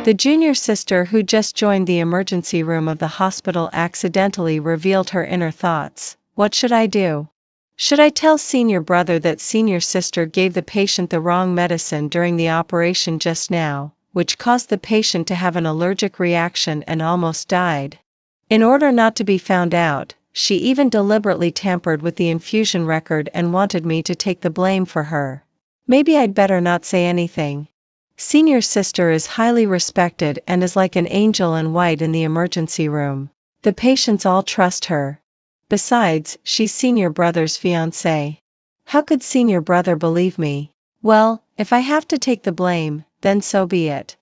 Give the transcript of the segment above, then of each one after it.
The junior sister who just joined the emergency room of the hospital accidentally revealed her inner thoughts. What should I do? Should I tell senior brother that senior sister gave the patient the wrong medicine during the operation just now, which caused the patient to have an allergic reaction and almost died? In order not to be found out, she even deliberately tampered with the infusion record and wanted me to take the blame for her. Maybe I'd better not say anything. Senior sister is highly respected and is like an angel in white in the emergency room. The patients all trust her. Besides, she's senior brother's fiancé. How could senior brother believe me? Well, if I have to take the blame, then so be it.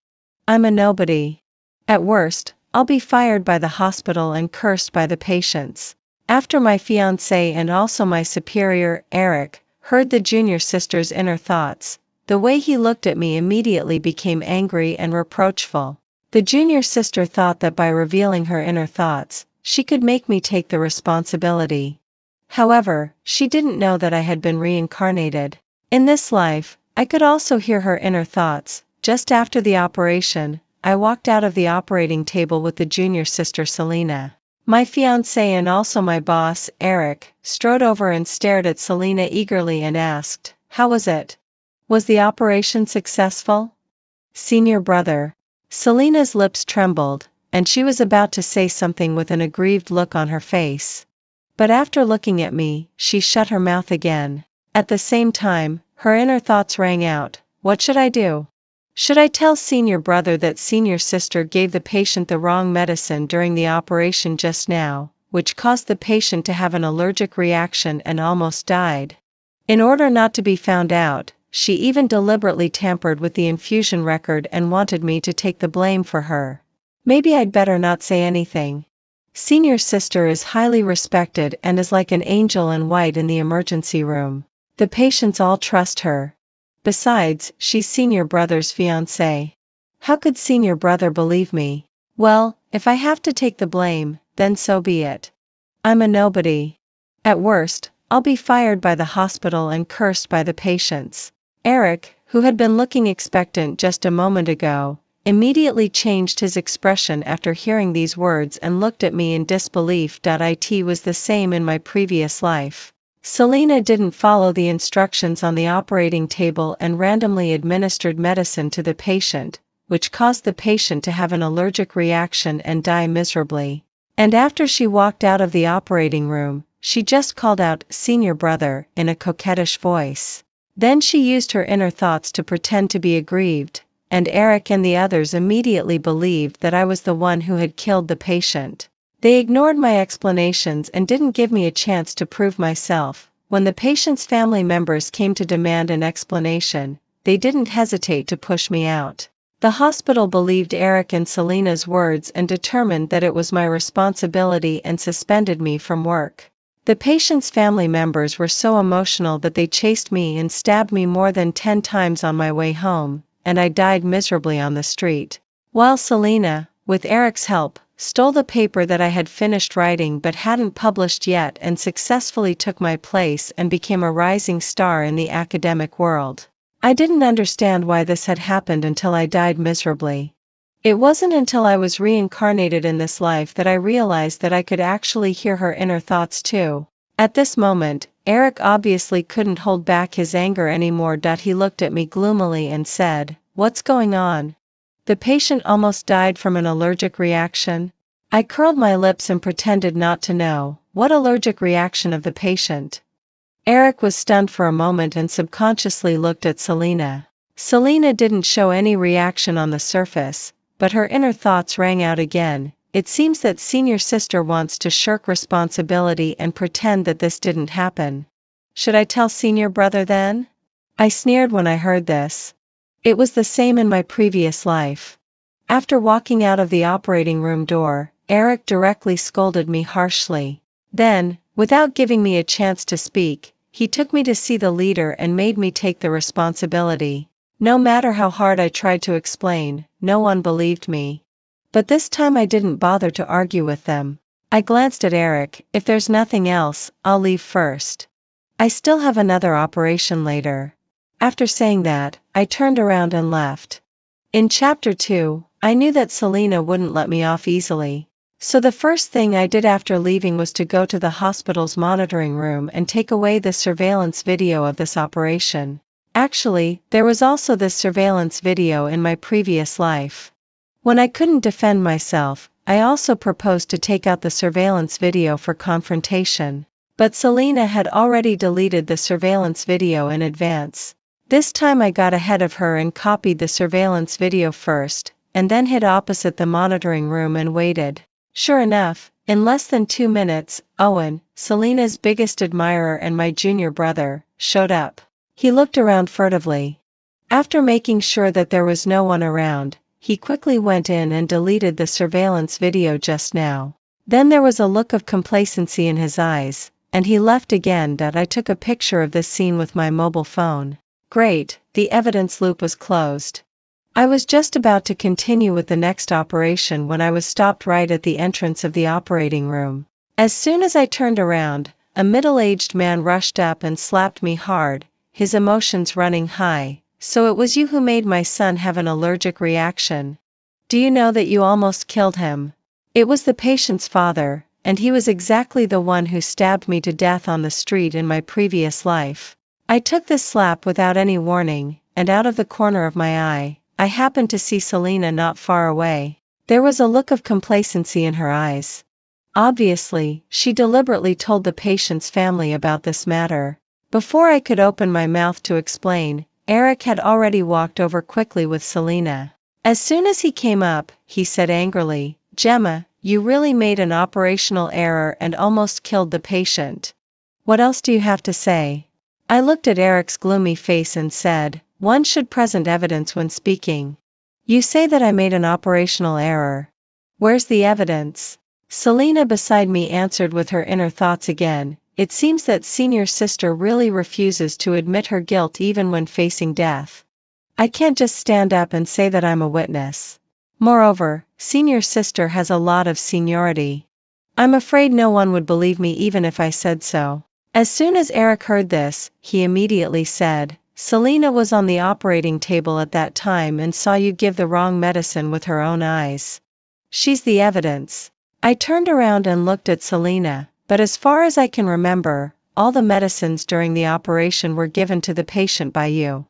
I'm a nobody. At worst, I'll be fired by the hospital and cursed by the patients. After my fiancé and also my superior, Eric, heard the junior sister's inner thoughts, the way he looked at me immediately became angry and reproachful. The junior sister thought that by revealing her inner thoughts, she could make me take the responsibility. However, she didn't know that I had been reincarnated. In this life, I could also hear her inner thoughts. Just after the operation, I walked out of the operating table with the junior sister Selena. My fiancé and also my boss, Eric, strode over and stared at Selena eagerly and asked, "How was it? Was the operation successful?" Senior brother. Selena's lips trembled, and she was about to say something with an aggrieved look on her face. But after looking at me, she shut her mouth again. At the same time, her inner thoughts rang out, "What should I do? Should I tell senior brother that senior sister gave the patient the wrong medicine during the operation just now, which caused the patient to have an allergic reaction and almost died?" In order not to be found out, she even deliberately tampered with the infusion record and wanted me to take the blame for her. Maybe I'd better not say anything. Senior sister is highly respected and is like an angel in white in the emergency room. The patients all trust her. Besides, she's senior brother's fiancé. How could senior brother believe me? Well, if I have to take the blame, then so be it. I'm a nobody. At worst, I'll be fired by the hospital and cursed by the patients. Eric, who had been looking expectant just a moment ago, immediately changed his expression after hearing these words and looked at me in disbelief. It was the same in my previous life. Selena didn't follow the instructions on the operating table and randomly administered medicine to the patient, which caused the patient to have an allergic reaction and die miserably. And after she walked out of the operating room, she just called out, "Senior brother," in a coquettish voice. Then she used her inner thoughts to pretend to be aggrieved, and Eric and the others immediately believed that I was the one who had killed the patient. They ignored my explanations and didn't give me a chance to prove myself. When the patient's family members came to demand an explanation, they didn't hesitate to push me out. The hospital believed Eric and Selena's words and determined that it was my responsibility and suspended me from work. The patient's family members were so emotional that they chased me and stabbed me more than 10 times on my way home, and I died miserably on the street. While Selena, with Eric's help, stole the paper that I had finished writing but hadn't published yet and successfully took my place and became a rising star in the academic world. I didn't understand why this had happened until I died miserably. It wasn't until I was reincarnated in this life that I realized that I could actually hear her inner thoughts too. At this moment, Eric obviously couldn't hold back his anger anymore. He looked at me gloomily and said, "What's going on? The patient almost died from an allergic reaction?" I curled my lips and pretended not to know. What allergic reaction of the patient? Eric was stunned for a moment and subconsciously looked at Selena. Selena didn't show any reaction on the surface, but her inner thoughts rang out again. It seems that senior sister wants to shirk responsibility and pretend that this didn't happen. Should I tell senior brother then? I sneered when I heard this. It was the same in my previous life. After walking out of the operating room door, Eric directly scolded me harshly. Then, without giving me a chance to speak, he took me to see the leader and made me take the responsibility. No matter how hard I tried to explain, no one believed me. But this time I didn't bother to argue with them. I glanced at Eric. "If there's nothing else, I'll leave first. I still have another operation later." After saying that, I turned around and left. In Chapter 2, I knew that Selena wouldn't let me off easily. So the first thing I did after leaving was to go to the hospital's monitoring room and take away the surveillance video of this operation. Actually, there was also this surveillance video in my previous life. When I couldn't defend myself, I also proposed to take out the surveillance video for confrontation. But Selena had already deleted the surveillance video in advance. This time I got ahead of her and copied the surveillance video first, and then hid opposite the monitoring room and waited. Sure enough, in less than 2 minutes, Owen, Selena's biggest admirer and my junior brother, showed up. He looked around furtively. After making sure that there was no one around, he quickly went in and deleted the surveillance video just now. Then there was a look of complacency in his eyes, and he left again. I took a picture of this scene with my mobile phone. Great, the evidence loop was closed. I was just about to continue with the next operation when I was stopped right at the entrance of the operating room. As soon as I turned around, a middle-aged man rushed up and slapped me hard, his emotions running high. So it was you who made my son have an allergic reaction. Do you know that you almost killed him? It was the patient's father, and he was exactly the one who stabbed me to death on the street in my previous life. I took this slap without any warning, and out of the corner of my eye, I happened to see Selena not far away. There was a look of complacency in her eyes. Obviously, she deliberately told the patient's family about this matter. Before I could open my mouth to explain, Eric had already walked over quickly with Selena. As soon as he came up, he said angrily, "Gemma, you really made an operational error and almost killed the patient. What else do you have to say?" I looked at Eric's gloomy face and said, "One should present evidence when speaking. You say that I made an operational error. Where's the evidence?" Selena beside me answered with her inner thoughts again. It seems that senior sister really refuses to admit her guilt even when facing death. I can't just stand up and say that I'm a witness. Moreover, senior sister has a lot of seniority. I'm afraid no one would believe me even if I said so. As soon as Eric heard this, he immediately said, "Selena was on the operating table at that time and saw you give the wrong medicine with her own eyes. She's the evidence." I turned around and looked at Selena. But as far as I can remember, all the medicines during the operation were given to the patient by you.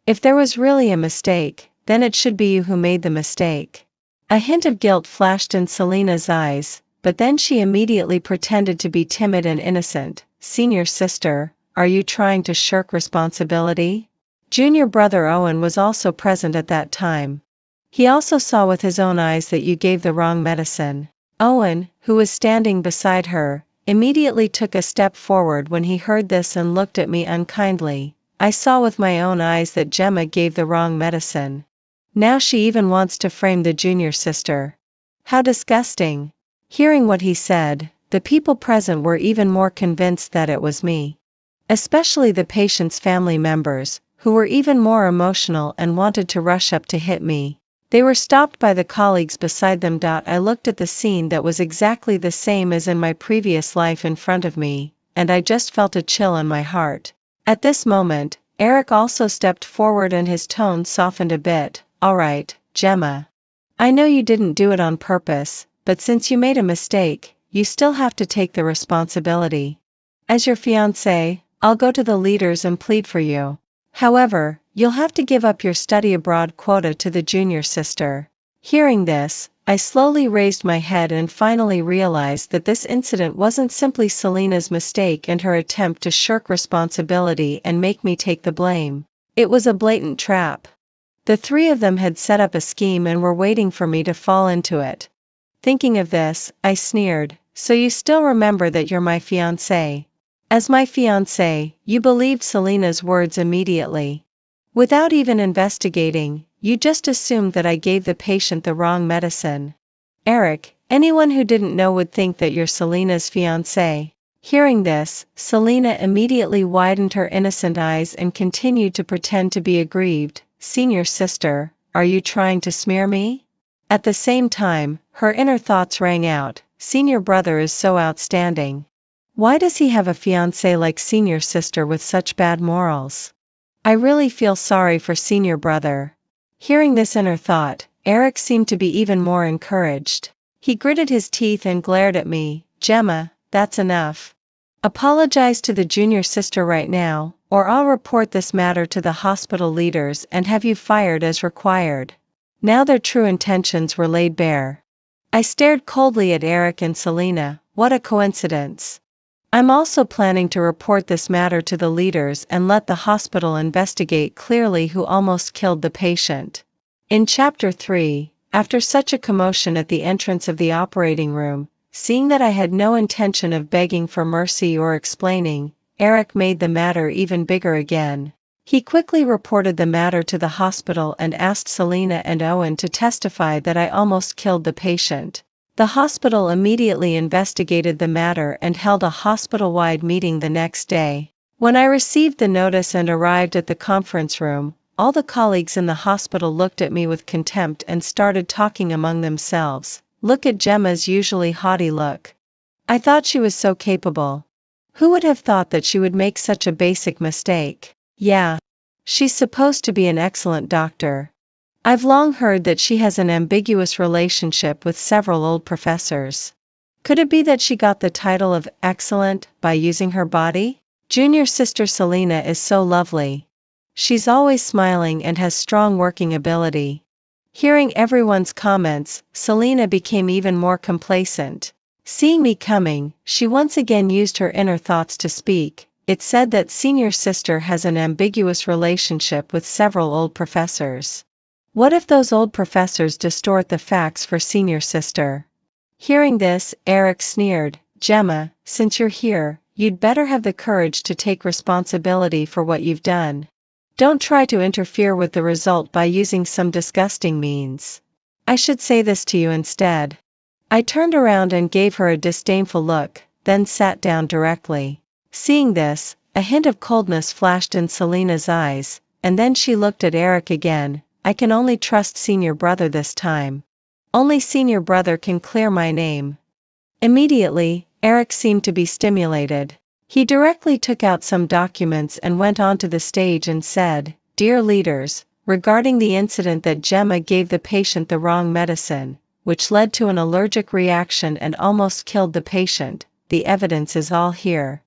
If there was really a mistake, then it should be you who made the mistake. A hint of guilt flashed in Selena's eyes, but then she immediately pretended to be timid and innocent. "Senior sister, are you trying to shirk responsibility?" Junior brother Owen was also present at that time. He also saw with his own eyes that you gave the wrong medicine. Owen, who was standing beside her, immediately took a step forward when he heard this and looked at me unkindly. "I saw with my own eyes that Gemma gave the wrong medicine. Now she even wants to frame the junior sister. How disgusting." Hearing what he said, the people present were even more convinced that it was me. Especially the patient's family members, who were even more emotional and wanted to rush up to hit me. They were stopped by the colleagues beside them. I looked at the scene that was exactly the same as in my previous life in front of me, and I just felt a chill in my heart. At this moment, Eric also stepped forward and his tone softened a bit. "All right, Gemma. I know you didn't do it on purpose, but since you made a mistake, you still have to take the responsibility. As your fiancé, I'll go to the leaders and plead for you. However, you'll have to give up your study abroad quota to the junior sister." Hearing this, I slowly raised my head and finally realized that this incident wasn't simply Selena's mistake and her attempt to shirk responsibility and make me take the blame. It was a blatant trap. The three of them had set up a scheme and were waiting for me to fall into it. Thinking of this, I sneered, "So you still remember that you're my fiancé?" As my fiancé, you believed Selena's words immediately. Without even investigating, you just assumed that I gave the patient the wrong medicine. Eric, anyone who didn't know would think that you're Selena's fiancé. Hearing this, Selena immediately widened her innocent eyes and continued to pretend to be aggrieved. "Senior sister, are you trying to smear me?" At the same time, her inner thoughts rang out, "Senior brother is so outstanding. Why does he have a fiancé like senior sister with such bad morals? I really feel sorry for senior brother." Hearing this inner thought, Eric seemed to be even more encouraged. He gritted his teeth and glared at me. Gemma, that's enough. Apologize to the junior sister right now, or I'll report this matter to the hospital leaders and have you fired as required. Now their true intentions were laid bare. I stared coldly at Eric and Selena. What a coincidence. I'm also planning to report this matter to the leaders and let the hospital investigate clearly who almost killed the patient. In Chapter 3, after such a commotion at the entrance of the operating room, seeing that I had no intention of begging for mercy or explaining, Eric made the matter even bigger again. He quickly reported the matter to the hospital and asked Selena and Owen to testify that I almost killed the patient. The hospital immediately investigated the matter and held a hospital-wide meeting the next day. When I received the notice and arrived at the conference room, all the colleagues in the hospital looked at me with contempt and started talking among themselves. Look at Gemma's usually haughty look. I thought she was so capable. Who would have thought that she would make such a basic mistake? Yeah. She's supposed to be an excellent doctor. I've long heard that she has an ambiguous relationship with several old professors. Could it be that she got the title of excellent by using her body? Junior sister Selena is so lovely. She's always smiling and has strong working ability. Hearing everyone's comments, Selena became even more complacent. Seeing me coming, she once again used her inner thoughts to speak. It's said that senior sister has an ambiguous relationship with several old professors. What if those old professors distort the facts for senior sister? Hearing this, Eric sneered. Gemma, since you're here, you'd better have the courage to take responsibility for what you've done. Don't try to interfere with the result by using some disgusting means. I should say this to you instead. I turned around and gave her a disdainful look, then sat down directly. Seeing this, a hint of coldness flashed in Selena's eyes, and then she looked at Eric again. I can only trust senior brother this time. Only senior brother can clear my name. Immediately, Eric seemed to be stimulated. He directly took out some documents and went onto the stage and said, Dear leaders, regarding the incident that Gemma gave the patient the wrong medicine, which led to an allergic reaction and almost killed the patient, the evidence is all here.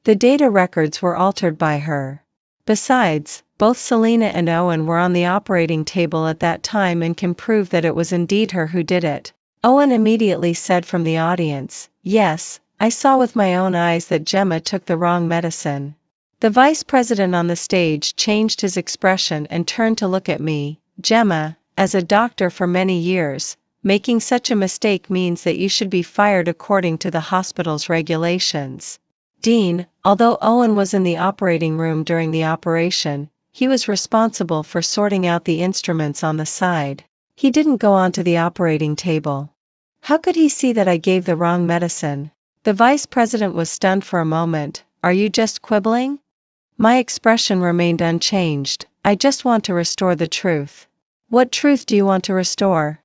The data records were altered by her. Besides, both Selena and Owen were on the operating table at that time and can prove that it was indeed her who did it. Owen immediately said from the audience, Yes, I saw with my own eyes that Gemma took the wrong medicine. The vice president on the stage changed his expression and turned to look at me. Gemma, as a doctor for many years, making such a mistake means that you should be fired according to the hospital's regulations. Dean, although Owen was in the operating room during the operation, he was responsible for sorting out the instruments on the side. He didn't go onto the operating table. How could he see that I gave the wrong medicine? The vice president was stunned for a moment. Are you just quibbling? My expression remained unchanged. I just want to restore the truth. What truth do you want to restore?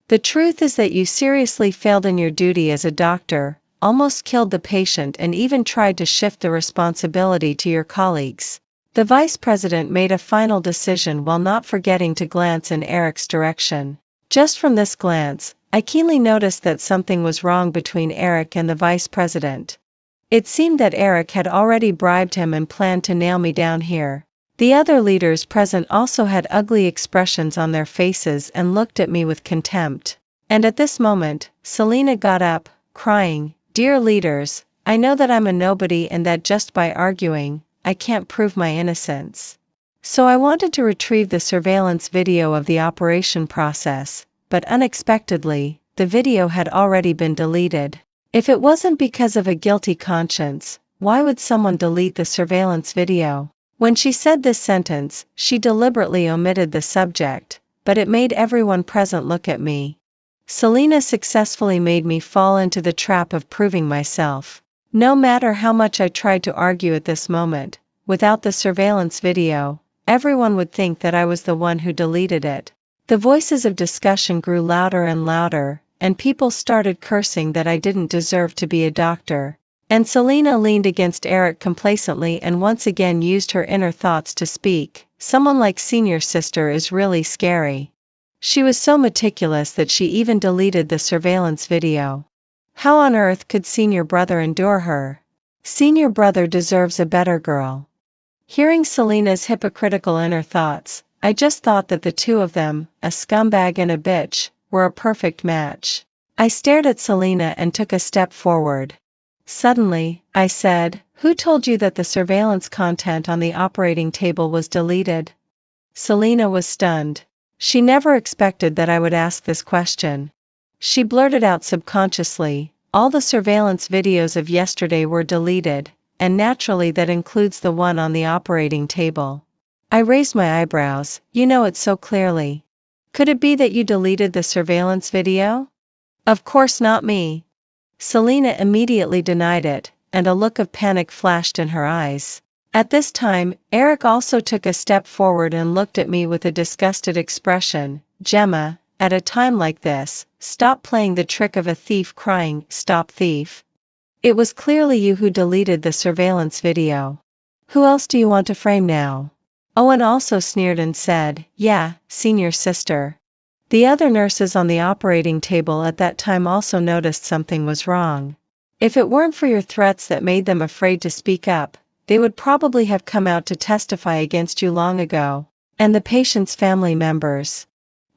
The truth is that you seriously failed in your duty as a doctor, almost killed the patient and even tried to shift the responsibility to your colleagues. The vice president made a final decision while not forgetting to glance in Eric's direction. Just from this glance, I keenly noticed that something was wrong between Eric and the vice president. It seemed that Eric had already bribed him and planned to nail me down here. The other leaders present also had ugly expressions on their faces and looked at me with contempt. And at this moment, Selena got up, crying, Dear leaders, I know that I'm a nobody and that just by arguing, I can't prove my innocence. So I wanted to retrieve the surveillance video of the operation process, but unexpectedly, the video had already been deleted. If it wasn't because of a guilty conscience, why would someone delete the surveillance video? When she said this sentence, she deliberately omitted the subject, but it made everyone present look at me. Selena successfully made me fall into the trap of proving myself. No matter how much I tried to argue at this moment, without the surveillance video, everyone would think that I was the one who deleted it. The voices of discussion grew louder and louder, and people started cursing that I didn't deserve to be a doctor. And Selena leaned against Eric complacently and once again used her inner thoughts to speak. someone like senior sister is really scary. She was so meticulous that she even deleted the surveillance video. How on earth could senior brother endure her? Senior brother deserves a better girl. Hearing Selena's hypocritical inner thoughts, I just thought that the two of them, a scumbag and a bitch, were a perfect match. I stared at Selena and took a step forward. Suddenly, I said, "Who told you that the surveillance content on the operating table was deleted?" Selena was stunned. She never expected that I would ask this question. She blurted out subconsciously, "All the surveillance videos of yesterday were deleted, and naturally that includes the one on the operating table." I raised my eyebrows. "You know it so clearly. Could it be that you deleted the surveillance video?" "Of course not me." Selena immediately denied it, and a look of panic flashed in her eyes. At this time, Eric also took a step forward and looked at me with a disgusted expression. "Gemma, at a time like this, stop playing the trick of a thief crying, 'Stop thief.' It was clearly you who deleted the surveillance video. Who else do you want to frame now?" Owen also sneered and said, "Yeah, senior sister." The other nurses on the operating table at that time also noticed something was wrong. If it weren't for your threats that made them afraid to speak up, they would probably have come out to testify against you long ago. And the patient's family members.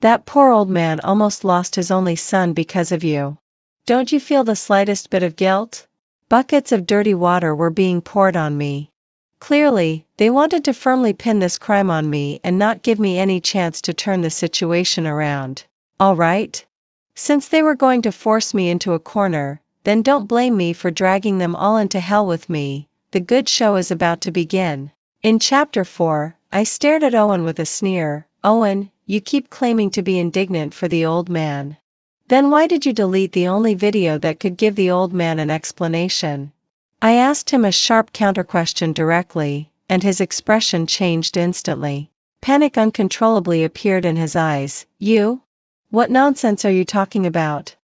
That poor old man almost lost his only son because of you. Don't you feel the slightest bit of guilt? Buckets of dirty water were being poured on me. Clearly, they wanted to firmly pin this crime on me and not give me any chance to turn the situation around. All right? Since they were going to force me into a corner, then don't blame me for dragging them all into hell with me. The good show is about to begin. In Chapter 4, I stared at Owen with a sneer. "Owen, you keep claiming to be indignant for the old man. Then why did you delete the only video that could give the old man an explanation?" I asked him a sharp counter-question directly, and his expression changed instantly. Panic uncontrollably appeared in his eyes. "You? What nonsense are you talking about?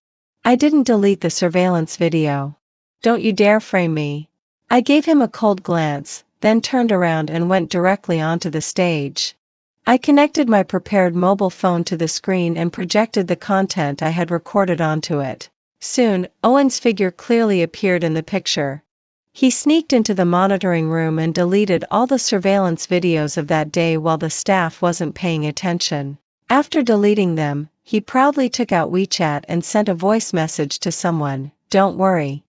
I didn't delete the surveillance video. Don't you dare frame me." I gave him a cold glance, then turned around and went directly onto the stage. I connected my prepared mobile phone to the screen and projected the content I had recorded onto it. Soon, Owen's figure clearly appeared in the picture. He sneaked into the monitoring room and deleted all the surveillance videos of that day while the staff wasn't paying attention. After deleting them, he proudly took out WeChat and sent a voice message to someone. "Don't worry.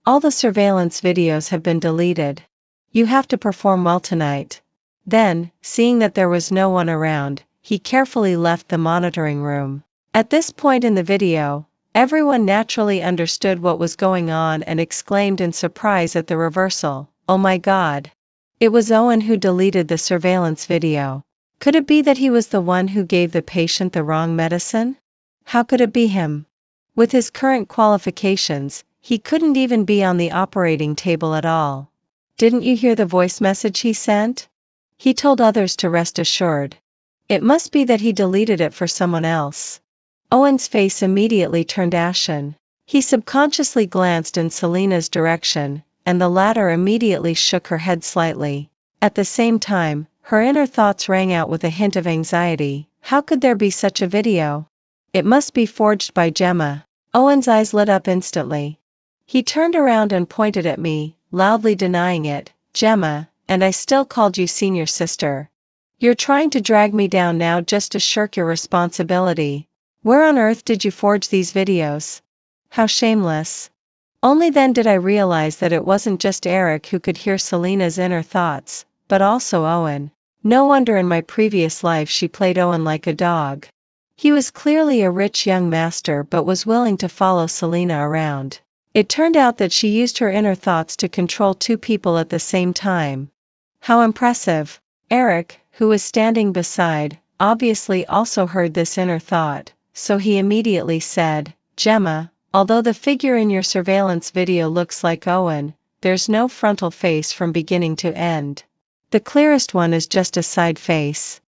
All the surveillance videos have been deleted. You have to perform well tonight." Then, seeing that there was no one around, he carefully left the monitoring room. At this point in the video, everyone naturally understood what was going on and exclaimed in surprise at the reversal. "Oh my God. It was Owen who deleted the surveillance video. Could it be that he was the one who gave the patient the wrong medicine? How could it be him? With his current qualifications, he couldn't even be on the operating table at all. Didn't you hear the voice message he sent? He told others to rest assured. It must be that he deleted it for someone else." Owen's face immediately turned ashen. He subconsciously glanced in Selena's direction, and the latter immediately shook her head slightly. At the same time, her inner thoughts rang out with a hint of anxiety. How could there be such a video? It must be forged by Gemma. Owen's eyes lit up instantly. He turned around and pointed at me, loudly denying it. "Gemma, and I still called you senior sister. You're trying to drag me down now just to shirk your responsibility. Where on earth did you forge these videos? How shameless." Only then did I realize that it wasn't just Eric who could hear Selena's inner thoughts, but also Owen. No wonder in my previous life she played Owen like a dog. He was clearly a rich young master but was willing to follow Selena around. It turned out that she used her inner thoughts to control two people at the same time. How impressive. Eric, who was standing beside, obviously also heard this inner thought, so he immediately said, "Gemma, although the figure in your surveillance video looks like Owen, there's no frontal face from beginning to end. The clearest one is just a side face.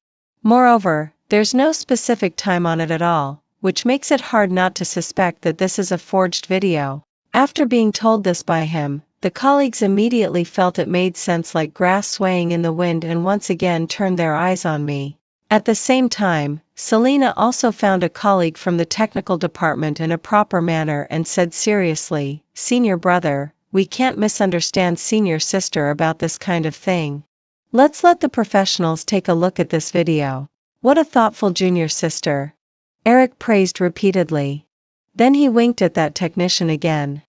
Moreover, there's no specific time on it at all, which makes it hard not to suspect that this is a forged video." After being told this by him, the colleagues immediately felt it made sense like grass swaying in the wind and once again turned their eyes on me. At the same time, Selena also found a colleague from the technical department in a proper manner and said seriously, "Senior brother, we can't misunderstand senior sister about this kind of thing. Let's let the professionals take a look at this video." "What a thoughtful junior sister," Eric praised repeatedly. Then he winked at that technician again.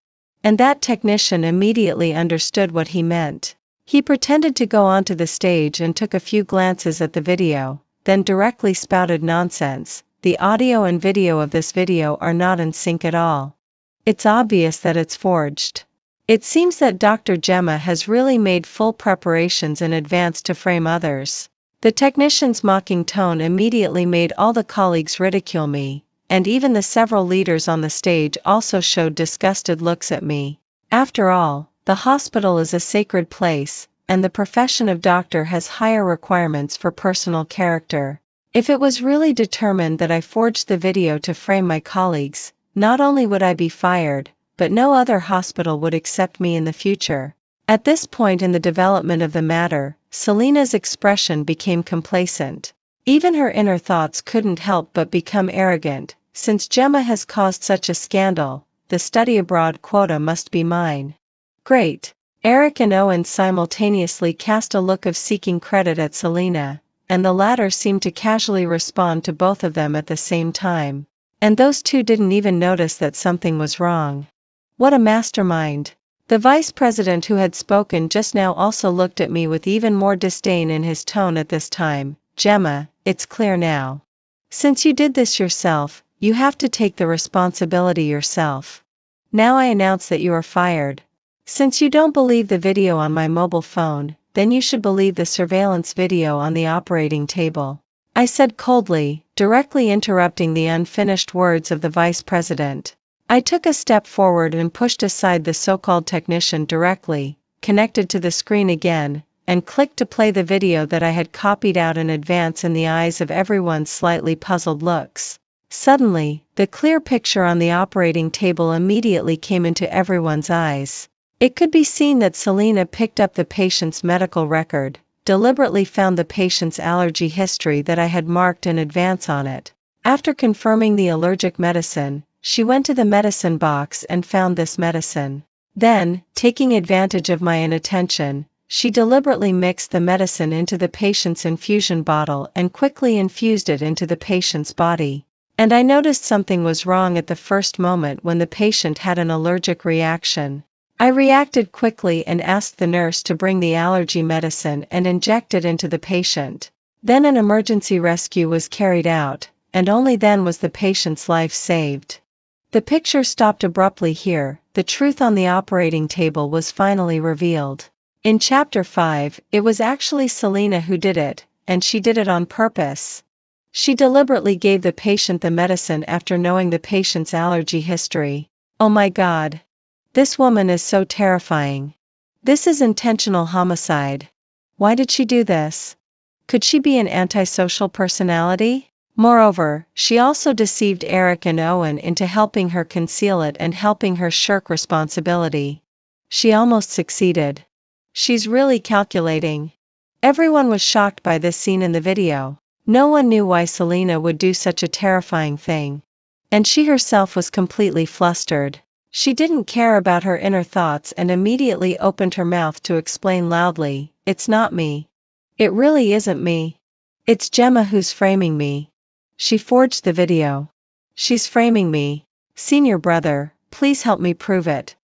And that technician immediately understood what he meant. He pretended to go onto the stage and took a few glances at the video, then directly spouted nonsense. "The audio and video of this video are not in sync at all. It's obvious that it's forged. It seems that Dr. Gemma has really made full preparations in advance to frame others." The technician's mocking tone immediately made all the colleagues ridicule me, and even the several leaders on the stage also showed disgusted looks at me. After all, the hospital is a sacred place, and the profession of doctor has higher requirements for personal character. If it was really determined that I forged the video to frame my colleagues, not only would I be fired, but no other hospital would accept me in the future. At this point in the development of the matter, Selena's expression became complacent. Even her inner thoughts couldn't help but become arrogant. "Since Gemma has caused such a scandal, the study abroad quota must be mine." Great. Eric and Owen simultaneously cast a look of seeking credit at Selena, and the latter seemed to casually respond to both of them at the same time. And those two didn't even notice that something was wrong. What a mastermind. The vice president who had spoken just now also looked at me with even more disdain in his tone at this time. "Gemma, it's clear now. Since you did this yourself, you have to take the responsibility yourself. Now I announce that you are fired. Since you don't believe the video on my mobile phone, then you should believe the surveillance video on the operating table," I said coldly, directly interrupting the unfinished words of the vice president. I took a step forward and pushed aside the so-called technician directly, connected to the screen again, and clicked to play the video that I had copied out in advance in the eyes of everyone's slightly puzzled looks. Suddenly, the clear picture on the operating table immediately came into everyone's eyes. It could be seen that Selena picked up the patient's medical record, deliberately found the patient's allergy history that I had marked in advance on it. After confirming the allergic medicine, she went to the medicine box and found this medicine. Then, taking advantage of my inattention, she deliberately mixed the medicine into the patient's infusion bottle and quickly infused it into the patient's body. And I noticed something was wrong at the first moment when the patient had an allergic reaction. I reacted quickly and asked the nurse to bring the allergy medicine and inject it into the patient. Then an emergency rescue was carried out, and only then was the patient's life saved. The picture stopped abruptly here. The truth on the operating table was finally revealed. In Chapter 5, it was actually Selena who did it, and she did it on purpose. She deliberately gave the patient the medicine after knowing the patient's allergy history. Oh my God. This woman is so terrifying. This is intentional homicide. Why did she do this? Could she be an antisocial personality? Moreover, she also deceived Eric and Owen into helping her conceal it and helping her shirk responsibility. She almost succeeded. She's really calculating. Everyone was shocked by this scene in the video. No one knew why Selena would do such a terrifying thing. And she herself was completely flustered. She didn't care about her inner thoughts and immediately opened her mouth to explain loudly, "It's not me. It really isn't me. It's Gemma who's framing me. She forged the video. She's framing me. Senior brother, please help me prove it.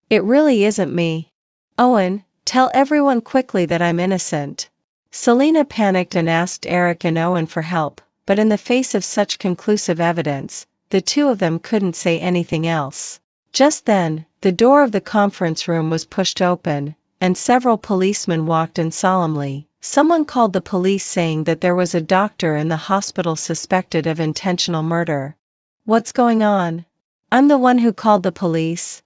It really isn't me. Owen, tell everyone quickly that I'm innocent." Selena panicked and asked Eric and Owen for help, but in the face of such conclusive evidence, the two of them couldn't say anything else. Just then, the door of the conference room was pushed open, and several policemen walked in solemnly. Someone called the police saying that there was a doctor in the hospital suspected of intentional murder. What's going on? I'm the one who called the police.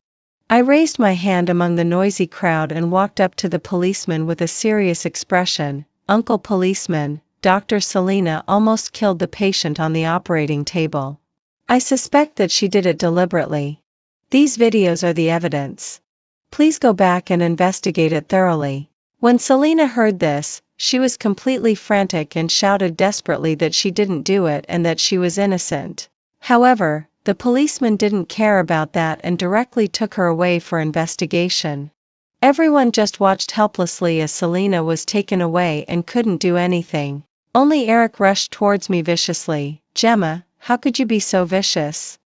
I raised my hand among the noisy crowd and walked up to the policeman with a serious expression. "Uncle policeman, Dr. Selena almost killed the patient on the operating table. I suspect that she did it deliberately. These videos are the evidence. Please go back and investigate it thoroughly. When Selena heard this, she was completely frantic and shouted desperately that she didn't do it and that she was innocent. However, the policeman didn't care about that and directly took her away for investigation. Everyone just watched helplessly as Selena was taken away and couldn't do anything. Only Eric rushed towards me viciously. Gemma, how could you be so vicious?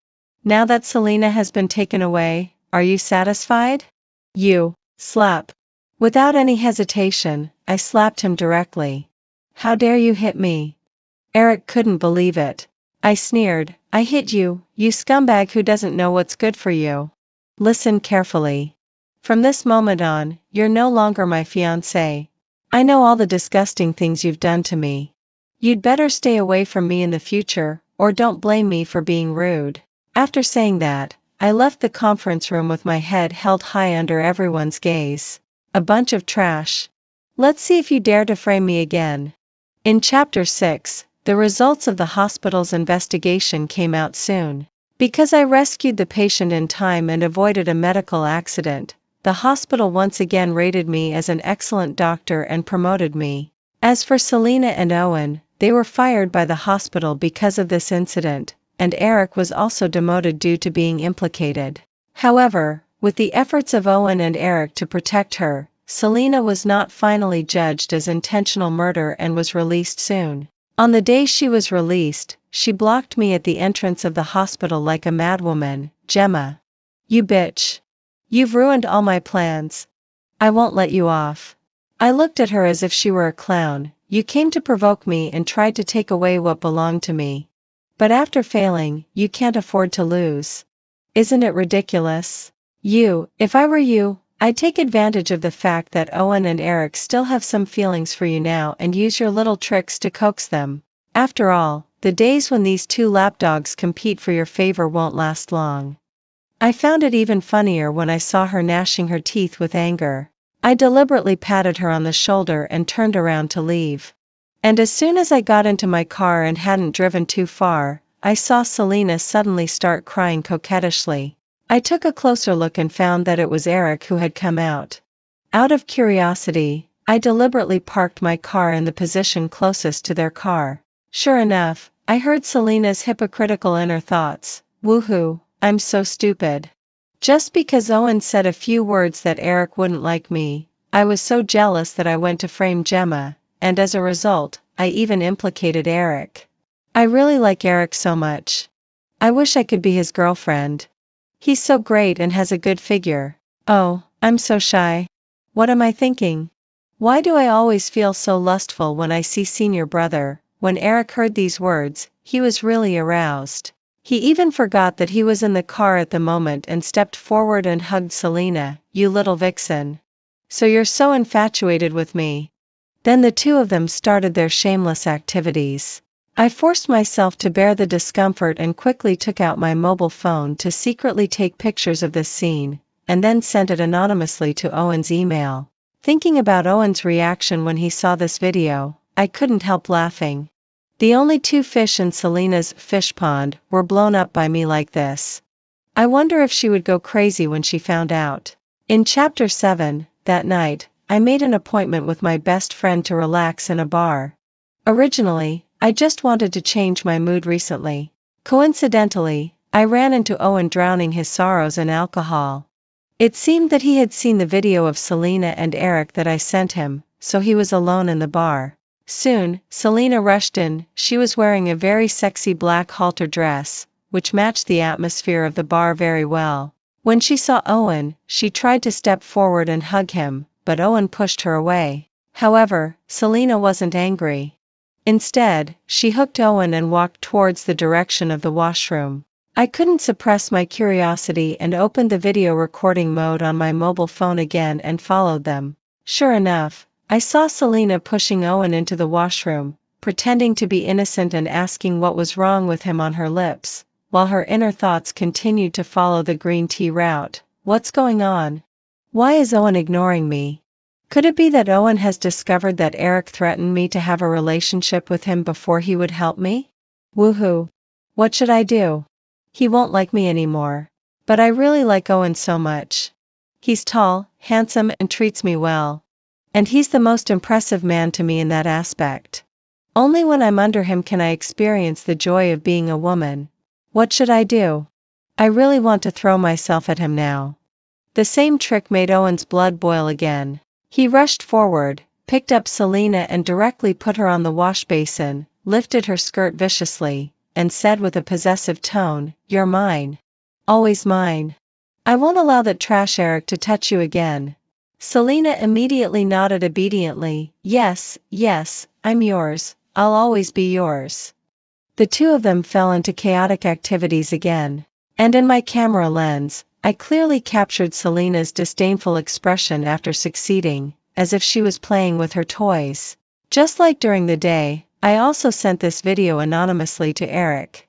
Now that Selena has been taken away, are you satisfied? You. Slap. Without any hesitation, I slapped him directly. How dare you hit me? Eric couldn't believe it. I sneered, I hit you, you scumbag who doesn't know what's good for you. Listen carefully. From this moment on, you're no longer my fiancé. I know all the disgusting things you've done to me. You'd better stay away from me in the future, or don't blame me for being rude. After saying that, I left the conference room with my head held high under everyone's gaze. A bunch of trash. Let's see if you dare to frame me again. In Chapter 6, the results of the hospital's investigation came out soon. Because I rescued the patient in time and avoided a medical accident, the hospital once again rated me as an excellent doctor and promoted me. As for Selena and Owen, they were fired by the hospital because of this incident, and Eric was also demoted due to being implicated. However, with the efforts of Owen and Eric to protect her, Selena was not finally judged as intentional murder and was released soon. On the day she was released, she blocked me at the entrance of the hospital like a madwoman. Gemma. You bitch. You've ruined all my plans. I won't let you off. I looked at her as if she were a clown. You came to provoke me and tried to take away what belonged to me. But after failing, you can't afford to lose. Isn't it ridiculous? If I were you, I'd take advantage of the fact that Owen and Eric still have some feelings for you now and use your little tricks to coax them. After all, the days when these two lapdogs compete for your favor won't last long. I found it even funnier when I saw her gnashing her teeth with anger. I deliberately patted her on the shoulder and turned around to leave. And as soon as I got into my car and hadn't driven too far, I saw Selena suddenly start crying coquettishly. I took a closer look and found that it was Eric who had come out. Out of curiosity, I deliberately parked my car in the position closest to their car. Sure enough, I heard Selena's hypocritical inner thoughts. Woohoo, I'm so stupid. Just because Owen said a few words that Eric wouldn't like me, I was so jealous that I went to frame Gemma, and as a result, I even implicated Eric. I really like Eric so much. I wish I could be his girlfriend. He's so great and has a good figure. Oh, I'm so shy. What am I thinking? Why do I always feel so lustful when I see senior brother? When Eric heard these words, he was really aroused. He even forgot that he was in the car at the moment and stepped forward and hugged Selena. You little vixen. So you're so infatuated with me. Then the two of them started their shameless activities. I forced myself to bear the discomfort and quickly took out my mobile phone to secretly take pictures of this scene, and then sent it anonymously to Owen's email. Thinking about Owen's reaction when he saw this video, I couldn't help laughing. The only two fish in Selena's fish pond were blown up by me like this. I wonder if she would go crazy when she found out. In Chapter 7, that night, I made an appointment with my best friend to relax in a bar. Originally, I just wanted to change my mood recently. Coincidentally, I ran into Owen drowning his sorrows in alcohol. It seemed that he had seen the video of Selena and Eric that I sent him, so he was alone in the bar. Soon, Selena rushed in. She was wearing a very sexy black halter dress, which matched the atmosphere of the bar very well. When she saw Owen, she tried to step forward and hug him, but Owen pushed her away. However, Selena wasn't angry. Instead, she hooked Owen and walked towards the direction of the washroom. I couldn't suppress my curiosity and opened the video recording mode on my mobile phone again and followed them. Sure enough, I saw Selena pushing Owen into the washroom, pretending to be innocent and asking what was wrong with him on her lips, while her inner thoughts continued to follow the green tea route. What's going on? Why is Owen ignoring me? Could it be that Owen has discovered that Eric threatened me to have a relationship with him before he would help me? Woohoo! What should I do? He won't like me anymore. But I really like Owen so much. He's tall, handsome, and treats me well. And he's the most impressive man to me in that aspect. Only when I'm under him can I experience the joy of being a woman. What should I do? I really want to throw myself at him now." The same trick made Owen's blood boil again. He rushed forward, picked up Selena and directly put her on the wash basin, lifted her skirt viciously, and said with a possessive tone, "You're mine. Always mine. I won't allow that trash Eric to touch you again." Selena immediately nodded obediently, "Yes, yes, I'm yours, I'll always be yours." The two of them fell into chaotic activities again. And in my camera lens, I clearly captured Selena's disdainful expression after succeeding, as if she was playing with her toys. Just like during the day, I also sent this video anonymously to Eric.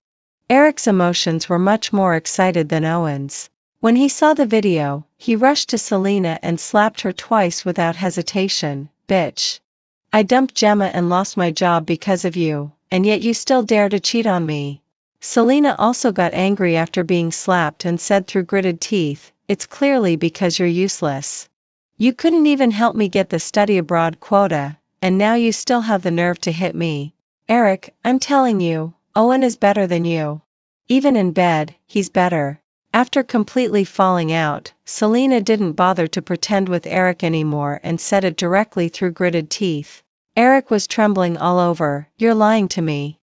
Eric's emotions were much more excited than Owen's. When he saw the video, he rushed to Selena and slapped her twice without hesitation. "Bitch. I dumped Gemma and lost my job because of you, and yet you still dare to cheat on me." Selena also got angry after being slapped and said through gritted teeth, "It's clearly because you're useless. You couldn't even help me get the study abroad quota, and now you still have the nerve to hit me. Eric, I'm telling you, Owen is better than you. Even in bed, he's better." After completely falling out, Selena didn't bother to pretend with Eric anymore and said it directly through gritted teeth. Eric was trembling all over. "You're lying to me.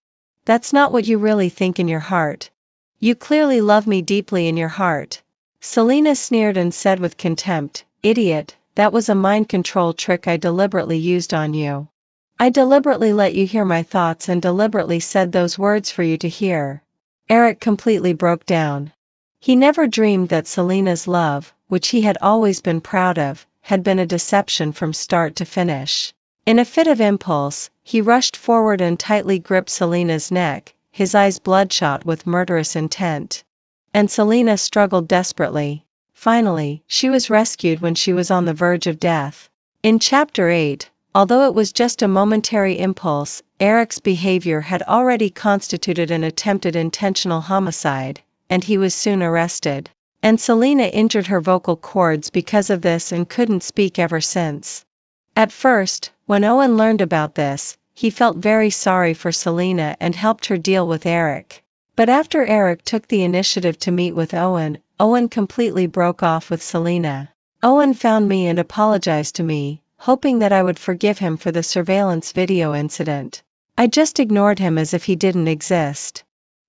That's not what you really think in your heart. You clearly love me deeply in your heart." Selena sneered and said with contempt, "Idiot, that was a mind control trick I deliberately used on you. I deliberately let you hear my thoughts and deliberately said those words for you to hear." Eric completely broke down. He never dreamed that Selena's love, which he had always been proud of, had been a deception from start to finish. In a fit of impulse, he rushed forward and tightly gripped Selena's neck, his eyes bloodshot with murderous intent. And Selena struggled desperately. Finally, she was rescued when she was on the verge of death. In Chapter 8, although it was just a momentary impulse, Eric's behavior had already constituted an attempted intentional homicide, and he was soon arrested. And Selena injured her vocal cords because of this and couldn't speak ever since. At first, when Owen learned about this, he felt very sorry for Selena and helped her deal with Eric. But after Eric took the initiative to meet with Owen, Owen completely broke off with Selena. Owen found me and apologized to me, hoping that I would forgive him for the surveillance video incident. I just ignored him as if he didn't exist.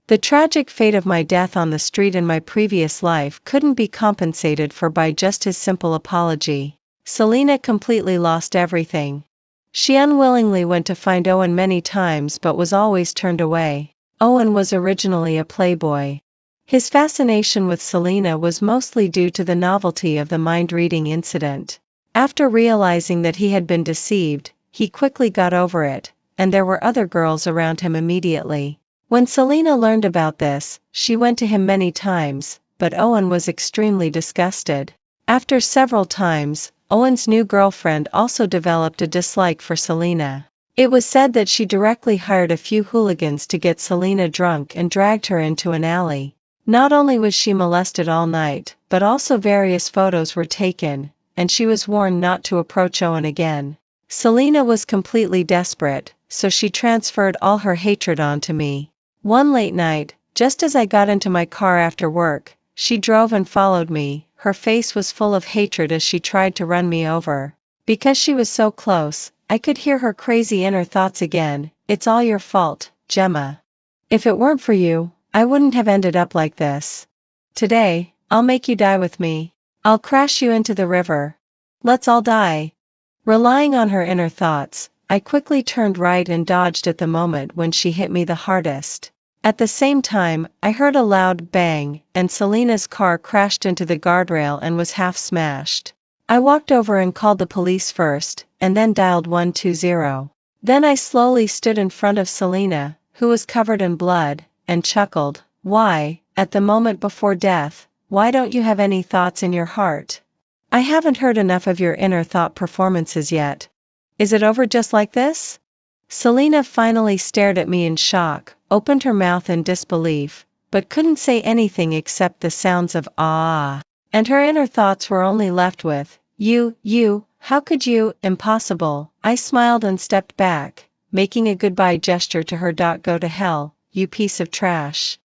The tragic fate of my death on the street in my previous life couldn't be compensated for by just his simple apology. Selena completely lost everything. She unwillingly went to find Owen many times but was always turned away. Owen was originally a playboy. His fascination with Selena was mostly due to the novelty of the mind-reading incident. After realizing that he had been deceived, he quickly got over it, and there were other girls around him immediately. When Selena learned about this, she went to him many times, but Owen was extremely disgusted. After several times, Owen's new girlfriend also developed a dislike for Selena. It was said that she directly hired a few hooligans to get Selena drunk and dragged her into an alley. Not only was she molested all night, but also various photos were taken, and she was warned not to approach Owen again. Selena was completely desperate, so she transferred all her hatred onto me. One late night, just as I got into my car after work, she drove and followed me. Her face was full of hatred as she tried to run me over. Because she was so close, I could hear her crazy inner thoughts again. "It's all your fault, Gemma. If it weren't for you, I wouldn't have ended up like this. Today, I'll make you die with me. I'll crash you into the river. Let's all die." Relying on her inner thoughts, I quickly turned right and dodged at the moment when she hit me the hardest. At the same time, I heard a loud bang, and Selena's car crashed into the guardrail and was half smashed. I walked over and called the police first, and then dialed 120. Then I slowly stood in front of Selena, who was covered in blood, and chuckled. "Why, at the moment before death, why don't you have any thoughts in your heart? I haven't heard enough of your inner thought performances yet. Is it over just like this?" Selena finally stared at me in shock, opened her mouth in disbelief, but couldn't say anything except the sounds of "ah." And her inner thoughts were only left with, you, how could you, impossible. I smiled and stepped back, making a goodbye gesture to her. Go to hell, you piece of trash.